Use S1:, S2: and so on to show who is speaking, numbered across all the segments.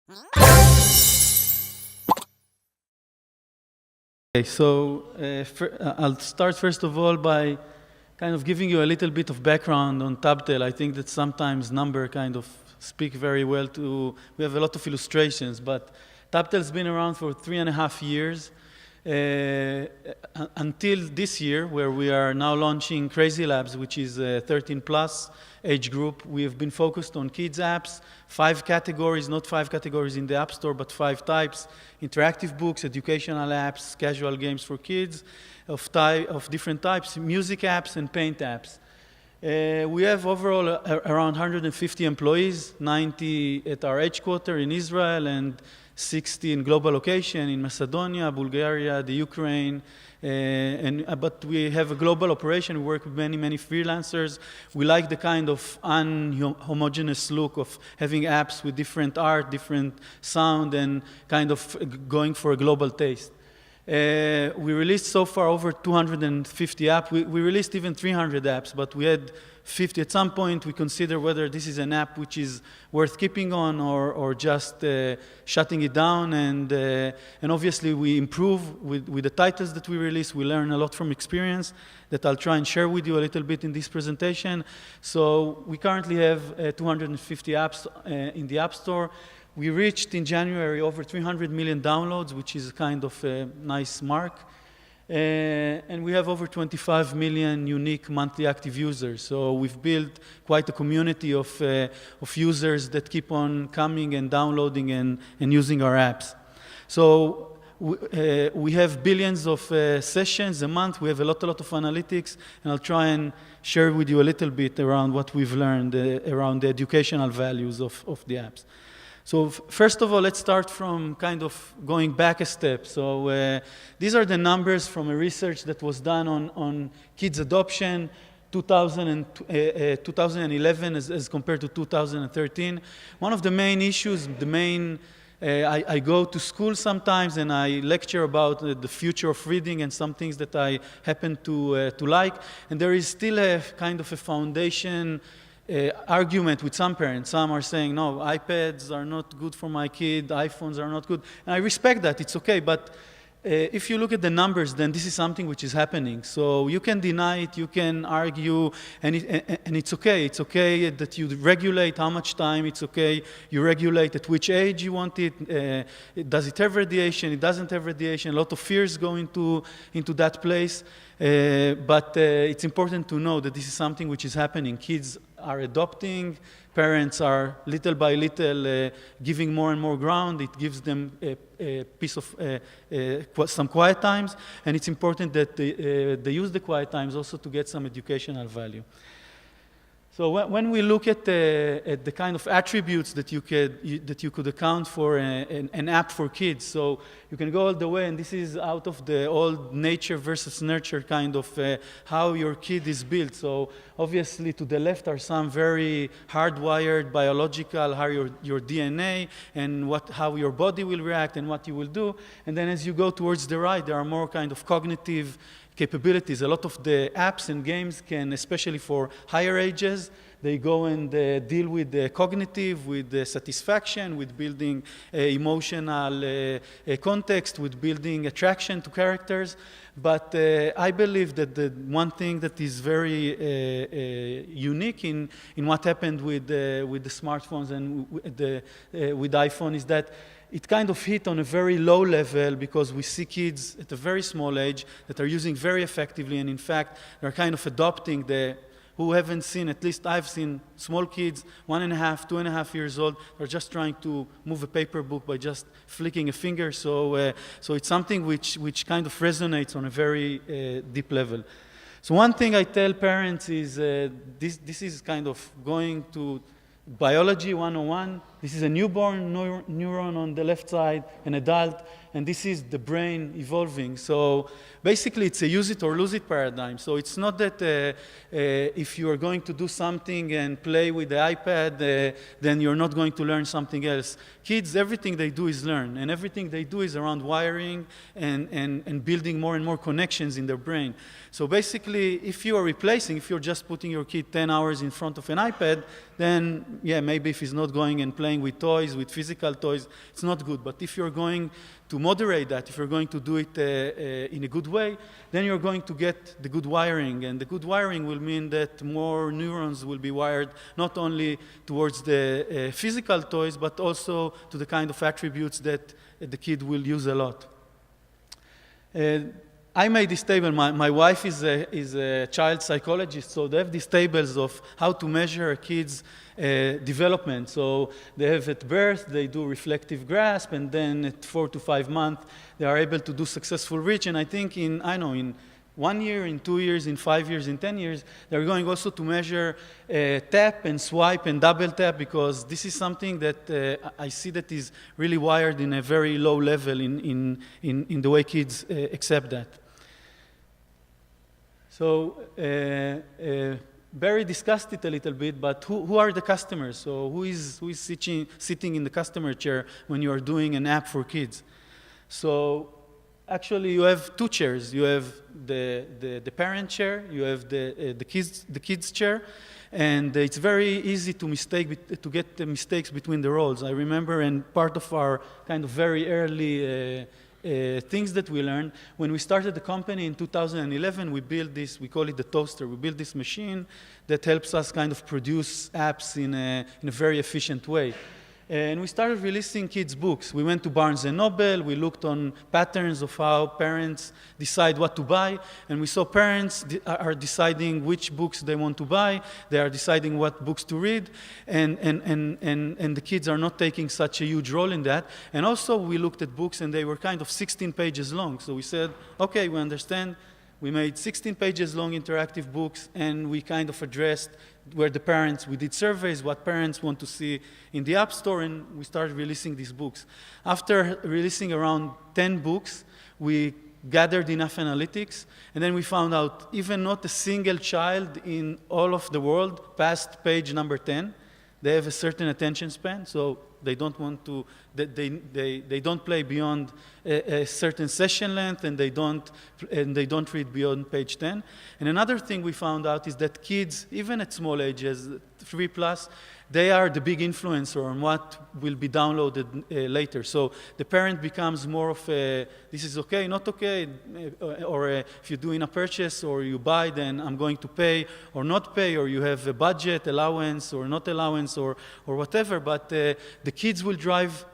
S1: Okay, so I'll start first of all by kind of giving you a little bit of background on TabTale. I think that sometimes number kind of speak very well to, we have a lot of illustrations, but TabTale's been around for 3.5 years until this year, where we are now launching Crazy Labs, which is a 13 plus age group. We have been focused on kids apps, 5 categories, not 5 categories in the App Store, but 5 types: interactive books, educational apps, casual games for kids of different types, music apps, and paint apps. We have overall around 150 employees, 90 at our headquarters in Israel, and 60 in global location in Macedonia, Bulgaria, the Ukraine, but we have a global operation. We work with many freelancers. We like the kind of unhomogeneous look of having apps with different art, different sound, and kind of going for a global taste. We released so far over 250 apps. We released even 300 apps, but we had 50. At some point, we consider whether this is an app which is worth keeping on or just shutting it down. And obviously, we improve with the titles that we release. We learn a lot from experience that I'll try and share with you a little bit in this presentation. So we currently have 250 apps in the App Store. We reached in January over 300 million downloads, which is kind of a nice mark. And we have over 25 million unique monthly active users. So we've built quite a community of users that keep on coming and downloading and using our apps. So we have billions of sessions a month. We have a lot of analytics, and I'll try and share with you a little bit around what we've learned around the educational values of the apps. So first of all, let's start from kind of going back a step. So these are the numbers from a research that was done on kids adoption, 2011 as compared to 2013. One of the main issues, I go to school sometimes and I lecture about the future of reading and some things that I happen to like. And there is still a kind of a foundation argument with some parents. Some are saying, no, iPads are not good for my kid, iPhones are not good. And I respect that, it's okay, but if you look at the numbers, then this is something which is happening. So you can deny it, you can argue, and it's okay. It's okay that you regulate how much time, it's okay. You regulate at which age you want it. Does it have radiation? It doesn't have radiation. A lot of fears go into that place. But it's important to know that this is something which is happening. Kids are adopting, parents are little by little giving more and more ground. It gives them a piece of some quiet times, and it's important that they use the quiet times also to get some educational value. So when we look at the kind of attributes that you could account for an app for kids, so you can go all the way, and this is out of the old nature versus nurture kind of how your kid is built. So obviously to the left are some very hardwired biological, how your DNA and how your body will react and what you will do. And then as you go towards the right, there are more kind of cognitive capabilities. A lot of the apps and games can, especially for higher ages, they go and deal with the cognitive, with the satisfaction, with building emotional context, with building attraction to characters. But I believe that the one thing that is very unique in what happened with the smartphones and with iPhone is that it kind of hit on a very low level because we see kids at a very small age that are using very effectively, and in fact, they're kind of adopting who haven't seen, at least I've seen small kids, 1.5, 2.5 years old, they're just trying to move a paper book by just flicking a finger. So it's something which kind of resonates on a very deep level. So one thing I tell parents is this is kind of going to Biology 101. This is a newborn neuron on the left side, an adult, and this is the brain evolving. So basically, it's a use it or lose it paradigm. So it's not that if you are going to do something and play with the iPad, then you're not going to learn something else. Kids, everything they do is learn, and everything they do is around wiring and building more and more connections in their brain. So basically, if you're just putting your kid 10 hours in front of an iPad, then yeah, maybe if he's not going and playing playing with toys, with physical toys, it's not good. But if you're going to moderate that, if you're going to do it in a good way, then you're going to get the good wiring. And the good wiring will mean that more neurons will be wired not only towards the physical toys, but also to the kind of attributes that the kid will use a lot. I made this table. My wife is a child psychologist, so they have these tables of how to measure a kid's development. So they have at birth, they do reflective grasp, and then at 4 to 5 months, they are able to do successful reach. And I think in 1 year, in 2 years, in 5 years, in 10 years, they're going also to measure tap and swipe and double tap, because this is something that I see that is really wired in a very low level in the way kids accept that. So Barry discussed it a little bit, but who are the customers? So who is sitting in the customer chair when you are doing an app for kids? So actually, you have two chairs. You have the parent chair, you have the kids chair, and it's very easy to get the mistakes between the roles. I remember, and part of our kind of very early things that we learned, when we started the company in 2011, we built this, we call it the toaster. We built this machine that helps us kind of produce apps in a very efficient way. And we started releasing kids' books. We went to Barnes & Noble. We looked on patterns of how parents decide what to buy. And we saw parents are deciding which books they want to buy. They are deciding what books to read. And the kids are not taking such a huge role in that. And also, we looked at books, and they were kind of 16 pages long. So we said, OK, we understand. We made 16 pages long interactive books, and we kind of addressed where the parents, we did surveys, what parents want to see in the App Store, and we started releasing these books. After releasing around 10 books, we gathered enough analytics, and then we found out even not a single child in all of the world passed page number 10. They have a certain attention span, so they don't want to, they don't play beyond a certain session length, and they don't read beyond page 10. And another thing we found out is that kids, even at small ages, 3+, they are the big influencer on what will be downloaded later. So the parent becomes more of a, this is okay, not okay, or if you're doing a purchase or you buy, then I'm going to pay or not pay, or you have a budget, allowance or not allowance, or whatever. But the kids will drive,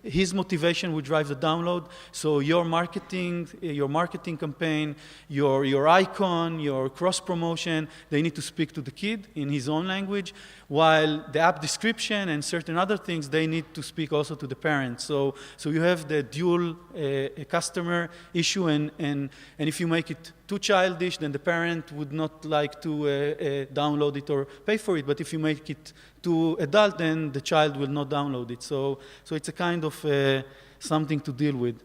S1: his motivation will drive the download. So your marketing campaign, your icon, your cross-promotion, they need to speak to the kid in his own language, while the app description and certain other things, they need to speak also to the parents. So you have the dual customer issue, and if you make it too childish, then the parent would not like to download it or pay for it. But if you make it too adult, then the child will not download it. So it's a kind of something to deal with.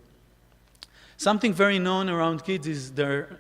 S1: Something very known around kids is their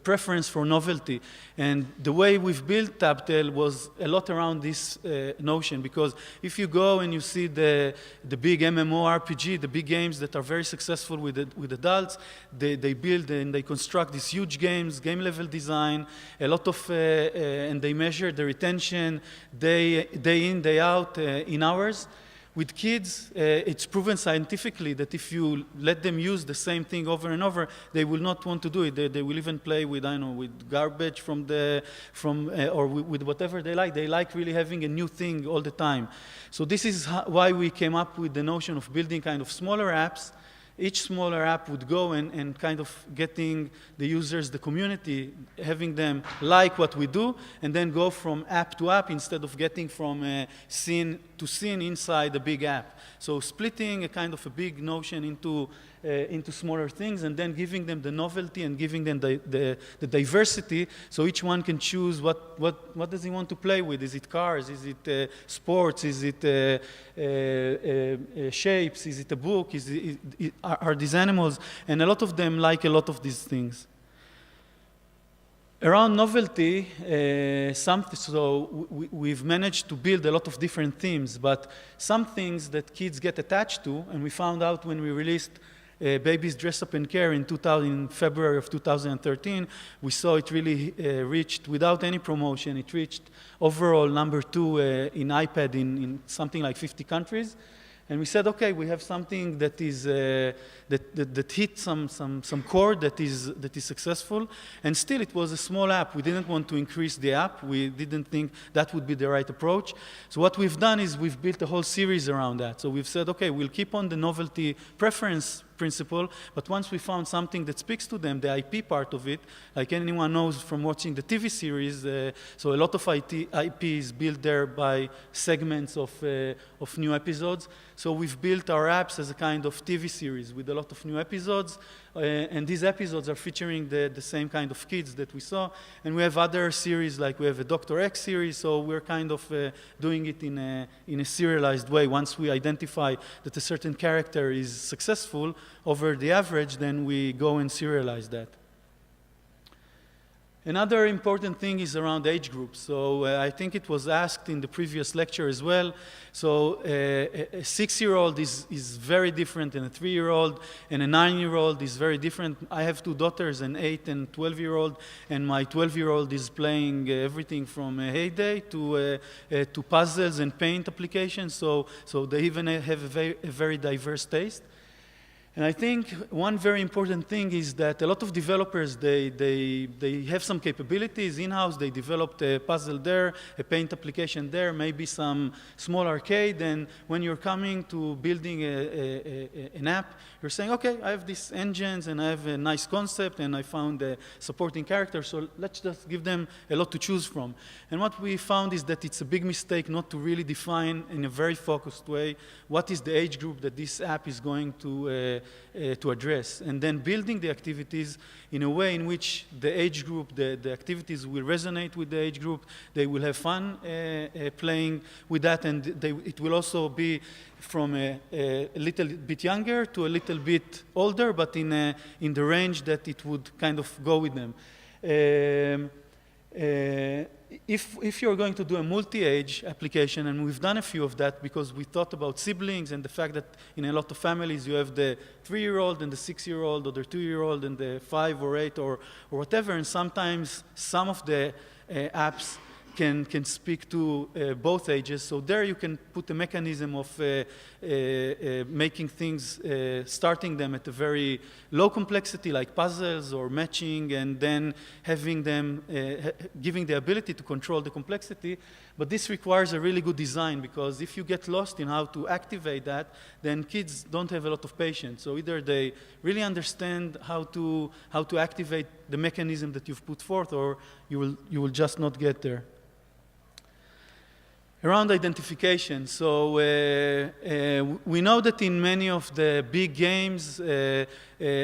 S1: preference for novelty. And the way we've built TabTale was a lot around this notion, because if you go and you see the big MMORPG, the big games that are very successful with adults, they build and they construct these huge games, game level design, a lot of, and they measure the retention day in, day out, in hours. With kids, it's proven scientifically that if you let them use the same thing over and over, they will not want to do it. They will even play with, I don't know, with garbage or with whatever they like. They like really having a new thing all the time. So this is why we came up with the notion of building kind of smaller apps. Each smaller app would go and kind of getting the users, the community, having them like what we do, and then go from app to app instead of getting from scene to scene inside a big app. So splitting a kind of a big notion into smaller things, and then giving them the novelty and giving them the diversity, so each one can choose what does he want to play with. Is it cars? Is it sports? Is it shapes? Is it a book? Are these animals? And a lot of them like a lot of these things. Around novelty, so we've managed to build a lot of different themes, but some things that kids get attached to, and we found out when we released Babies Dress Up and Care in February of 2013, we saw it really reached, without any promotion, it reached overall #2 in iPad in something like 50 countries. And we said, okay, we have something that is that hit some chord that is successful, and still it was a small app. We didn't want to increase the app. We didn't think that would be the right approach. So what we've done is we've built a whole series around that. So we've said, okay, we'll keep on the novelty preference principle, but once we found something that speaks to them, the IP part of it, like anyone knows from watching the TV series, so a lot of IP is built there by segments of new episodes. So we've built our apps as a kind of TV series with a lot of new episodes, and these episodes are featuring the same kind of kids that we saw. And we have other series, like we have a Dr. X series, so we're kind of doing it in a serialized way. Once we identify that a certain character is successful over the average, then we go and serialize that. Another important thing is around age groups. So I think it was asked in the previous lecture as well. So a 6-year-old is very different than a 3-year-old, and a 9-year-old is very different. I have 2 daughters, an 8 and 12-year-old, and my 12-year-old is playing everything from Heyday to puzzles and paint applications. So they even have a very diverse taste. And I think one very important thing is that a lot of developers, they have some capabilities in-house. They developed a puzzle there, a paint application there, maybe some small arcade. And when you're coming to building an app, you're saying, okay, I have these engines and I have a nice concept and I found a supporting character, so let's just give them a lot to choose from. And what we found is that it's a big mistake not to really define in a very focused way what is the age group that this app is going to address, and then building the activities in a way in which the age group, the activities will resonate with the age group, they will have fun playing with that, and it will also be from a little bit younger to a little bit older, but in the range that it would kind of go with them. If you're going to do a multi-age application, and we've done a few of that because we thought about siblings and the fact that in a lot of families you have the 3-year-old and the 6-year-old or the 2-year-old and the 5 or 8 or whatever, and sometimes some of the apps can speak to both ages. So there you can put a mechanism of making things, starting them at a very low complexity, like puzzles or matching, and then having them, giving the ability to control the complexity. But this requires a really good design, because if you get lost in how to activate that, then kids don't have a lot of patience. So either they really understand how to activate the mechanism that you've put forth, or you will just not get there. Around identification, so we know that in many of the big games, a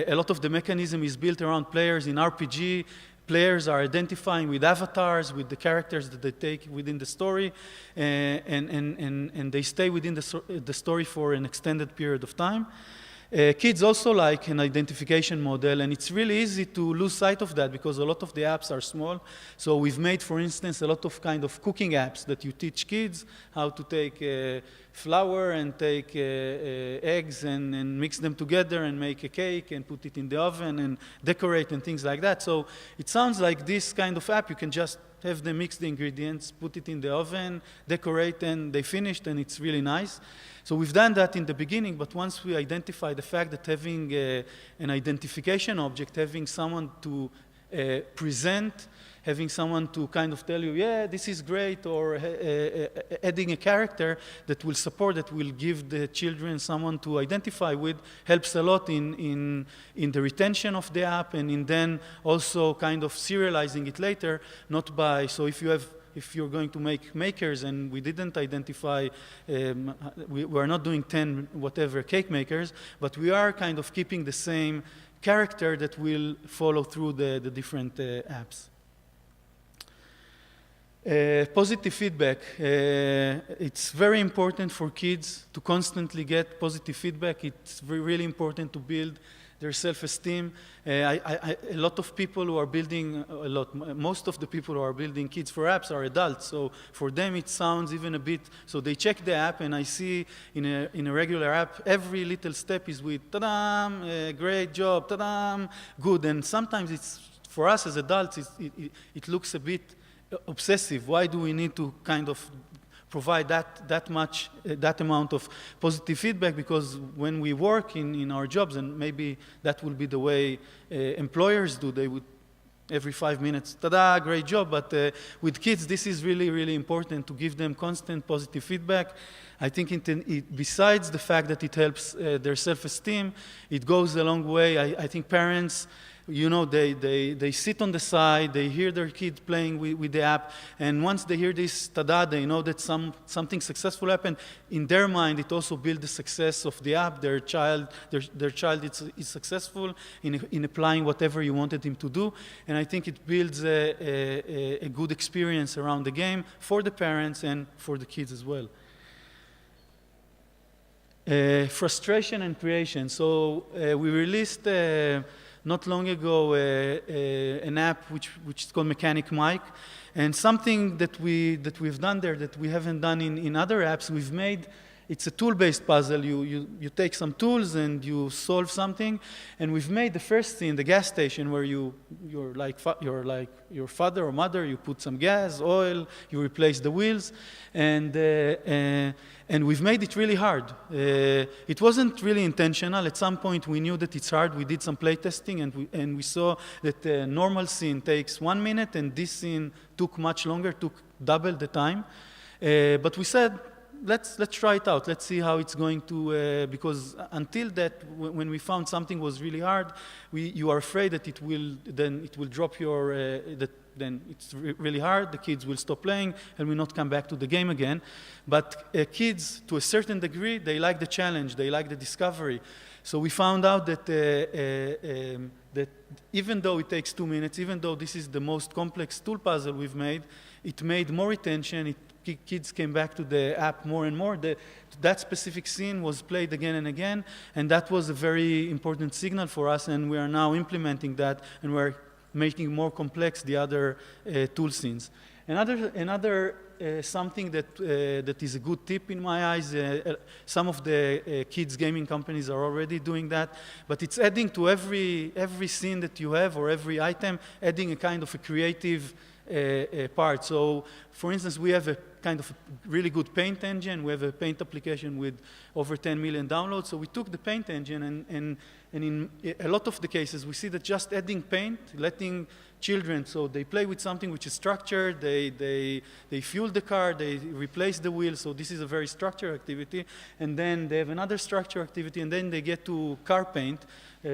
S1: lot of the mechanism is built around players. In RPG, players are identifying with avatars, with the characters that they take within the story, and they stay within the story for an extended period of time. Kids also like an identification model, and it's really easy to lose sight of that because a lot of the apps are small. So we've made, for instance, a lot of kind of cooking apps that you teach kids how to take flour and take eggs and mix them together and make a cake and put it in the oven and decorate and things like that. So it sounds like this kind of app, you can just have them mix the ingredients, put it in the oven, decorate, and they finished, and it's really nice. So we've done that in the beginning, but once we identify the fact that having an identification object, having someone to present, having someone to kind of tell you, yeah, this is great, or adding a character that will support, that will give the children someone to identify with, helps a lot in the retention of the app, and in then also kind of serializing it later, not by, so if you're going to make makers, and we didn't identify, we're not doing 10 whatever cake makers, but we are kind of keeping the same character that will follow through the different apps. Positive feedback. It's very important for kids to constantly get positive feedback. It's really important to build their self-esteem. A lot of people who are building, most of the people who are building kids for apps are adults, so for them it sounds even a bit, so they check the app and I see in a regular app, every little step is with ta-dam, great job, ta-dam, good, and sometimes it's, for us as adults, it looks a bit obsessive. Why do we need to kind of provide that amount of positive feedback? Because when we work in our jobs, and maybe that will be the way employers do, they would every 5 minutes, ta-da, great job, but with kids this is really, really important to give them constant positive feedback. I think besides the fact that it helps their self-esteem, it goes a long way. I think parents, you know, they sit on the side, they hear their kid playing with the app, and once they hear this tada, they know that something successful happened. In their mind, it also builds the success of the app. Their child is successful in applying whatever you wanted him to do, and I think it builds a good experience around the game for the parents and for the kids as well. Frustration and creation. So we released not long ago an app which is called Mechanic Mike, and something that we've done there that we haven't done in other apps, we've made, it's a tool-based puzzle. You take some tools and you solve something, and we've made the first scene, the gas station, where you're like your father or mother, you put some gas, oil, you replace the wheels, and we've made it really hard. It wasn't really intentional. At some point we knew that it's hard. We did some playtesting and we saw that the normal scene takes 1 minute and this scene took much longer, took double the time. But we said, let's try it out. Let's see how it's going to, because until that, when we found something was really hard, you are afraid that it will drop your, then it's really hard, the kids will stop playing and will not come back to the game again. But kids, to a certain degree, they like the challenge, they like the discovery. So we found out that, that even though it takes 2 minutes, even though this is the most complex tool puzzle we've made, it made more retention, kids came back to the app more and more. That specific scene was played again and again, and that was a very important signal for us, and we are now implementing that, and we're making more complex the other tool scenes. Another something that is a good tip in my eyes, some of the kids gaming companies are already doing that, but it's adding to every scene that you have or every item, adding a kind of a creative part. So, for instance, we have a kind of a really good paint engine. We have a paint application with over 10 million downloads. So we took the paint engine, and in a lot of the cases, we see that just adding paint, letting children, so they play with something which is structured, they fuel the car, they replace the wheel, so this is a very structured activity, and then they have another structured activity, and then they get to car paint.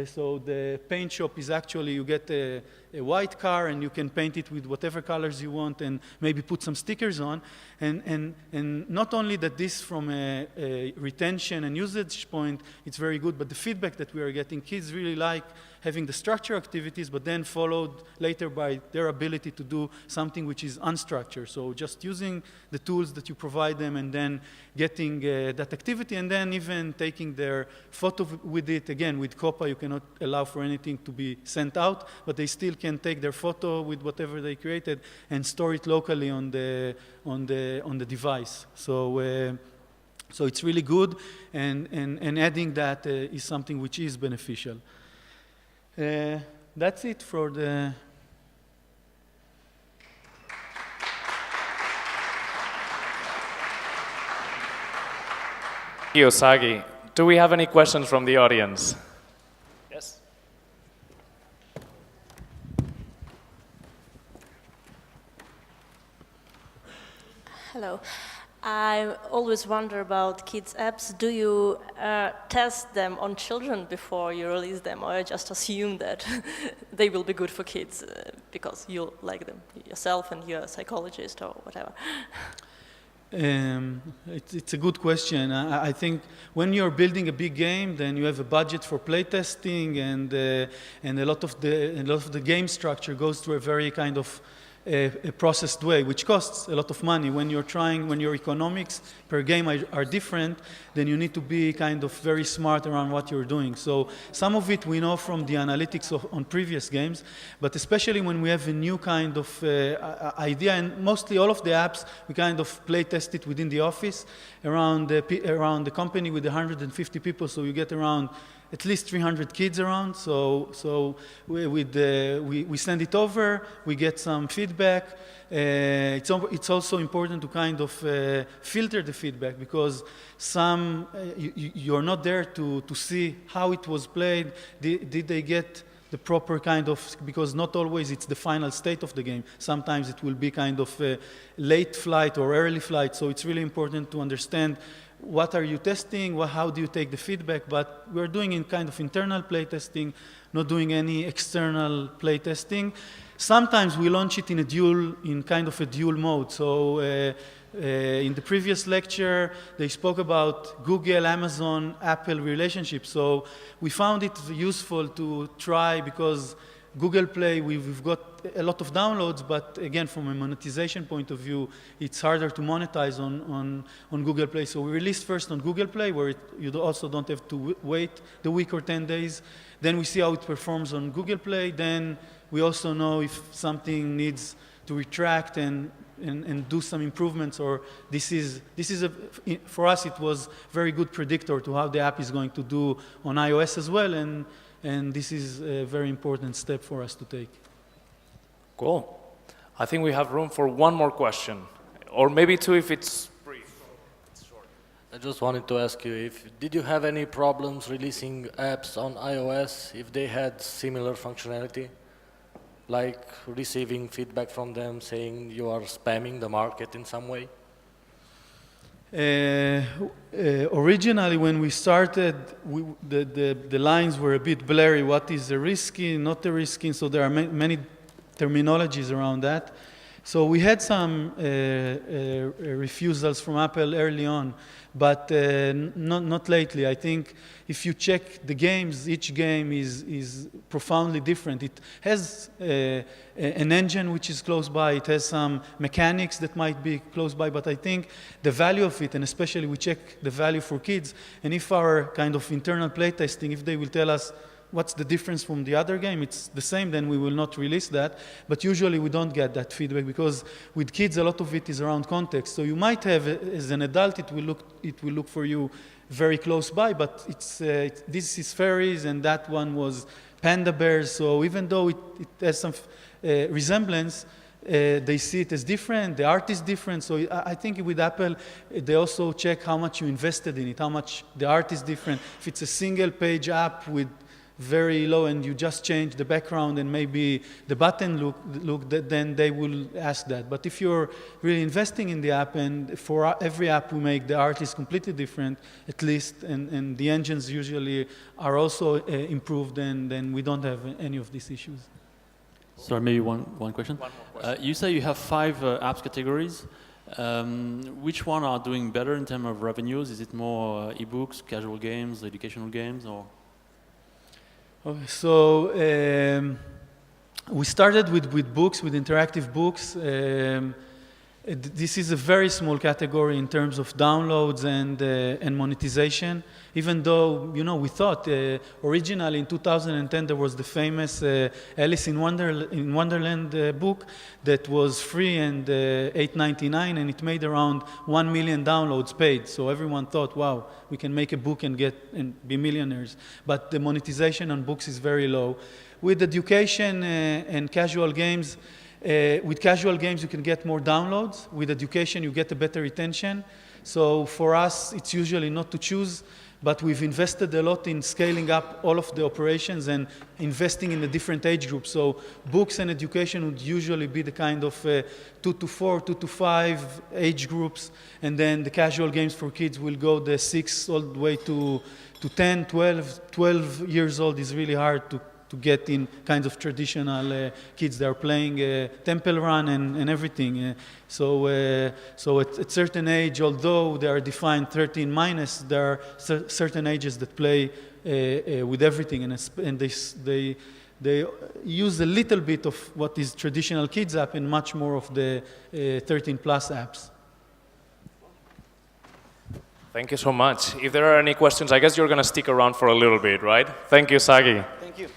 S1: So the paint shop is actually, you get a white car and you can paint it with whatever colors you want and maybe put some stickers on. And not only that this from a retention and usage point, it's very good, but the feedback that we are getting, kids really like having the structured activities, but then followed later by their ability to do something which is unstructured. So just using the tools that you provide them and then getting that activity, and then even taking their photo with it. Again, with COPPA, you cannot allow for anything to be sent out, but they still can take their photo with whatever they created and store it locally on the device. So so it's really good, and adding that is something which is beneficial. That's it for the...
S2: Thank you, Sagi. Do we have any questions from the audience? Yes.
S3: Hello. I always wonder about kids' apps. Do you test them on children before you release them, or just assume that they will be good for kids because you like them yourself and you're a psychologist or whatever?
S1: It's a good question. I think when you're building a big game, then you have a budget for playtesting, and a lot of the game structure goes through a very kind of a processed way, which costs a lot of money. When your economics per game are different, then you need to be kind of very smart around what you're doing. So some of it we know from the analytics on previous games, but especially when we have a new kind of idea, and mostly all of the apps, we kind of play test it within the office, around the company with 150 people, so you get around at least 300 kids around, so we send it over, we get some feedback. It's also important to kind of filter the feedback, because you're not there to see how it was played, did they get the proper kind of, because not always it's the final state of the game. Sometimes it will be kind of a late flight or early flight, so it's really important to understand what are you testing, how do you take the feedback, but we're doing in kind of internal playtesting, not doing any external playtesting. Sometimes we launch it in kind of a dual mode. So in the previous lecture, they spoke about Google, Amazon, Apple relationship. So we found it useful to try, because Google Play, we've got a lot of downloads, but again, from a monetization point of view, it's harder to monetize on Google Play. So we released first on Google Play, where you also don't have to wait the week or 10 days. Then we see how it performs on Google Play. Then we also know if something needs to retract and do some improvements, or for us, it was very good predictor to how the app is going to do on iOS as well. And this is a very important step for us to take.
S2: Cool. I think we have room for one more question, or maybe two if it's brief. It's short.
S4: I just wanted to ask you, did you have any problems releasing apps on iOS if they had similar functionality? Like receiving feedback from them saying you are spamming the market in some way?
S1: Originally, when we started, the lines were a bit blurry. What is a risky, not a risky? So there are many terminologies around that. So we had some refusals from Apple early on, but not lately. I think if you check the games, each game is profoundly different. It has an engine which is close by. It has some mechanics that might be close by, but I think the value of it, and especially we check the value for kids, and if our kind of internal playtesting, if they will tell us what's the difference from the other game, it's the same, then we will not release that. But usually we don't get that feedback, because with kids a lot of it is around context. So you might have, as an adult, it will look for you very close by, but this is fairies and that one was panda bears. So even though it has some resemblance, they see it as different, the art is different. So I think with Apple, they also check how much you invested in it, how much the art is different. If it's a single page app with very low and you just change the background and maybe the button look, then they will ask that. But if you're really investing in the app, and for every app we make, the art is completely different, at least, and the engines usually are also improved, then we don't have any of these issues.
S5: Sorry, maybe one question.
S2: One more question.
S5: You say you have 5 apps categories. Which one are doing better in terms of revenues? Is it more ebooks, casual games, educational games, or?
S1: Okay, so we started with books, with interactive books. This is a very small category in terms of downloads and monetization. Even though, we thought originally in 2010 there was the famous Alice in Wonderland book that was free and $8.99, and it made around 1 million downloads paid. So everyone thought, wow, we can make a book and be millionaires. But the monetization on books is very low. With education and casual games, with casual games, you can get more downloads. With education, you get a better retention. So for us, it's usually not to choose, but we've invested a lot in scaling up all of the operations and investing in the different age groups. So books and education would usually be the kind of 2 to 4, 2 to 5 age groups. And then the casual games for kids will go the 6 all the way to 10, 12 years old is really hard to get in kinds of traditional kids that are playing Temple Run and everything. So at certain age, although they are defined 13 minus, there are certain ages that play with everything, and They use a little bit of what is traditional kids app and much more of the 13 plus apps.
S2: Thank you so much. If there are any questions, I guess you're going to stick around for a little bit, right? Thank you, Sagi.
S1: Thank you.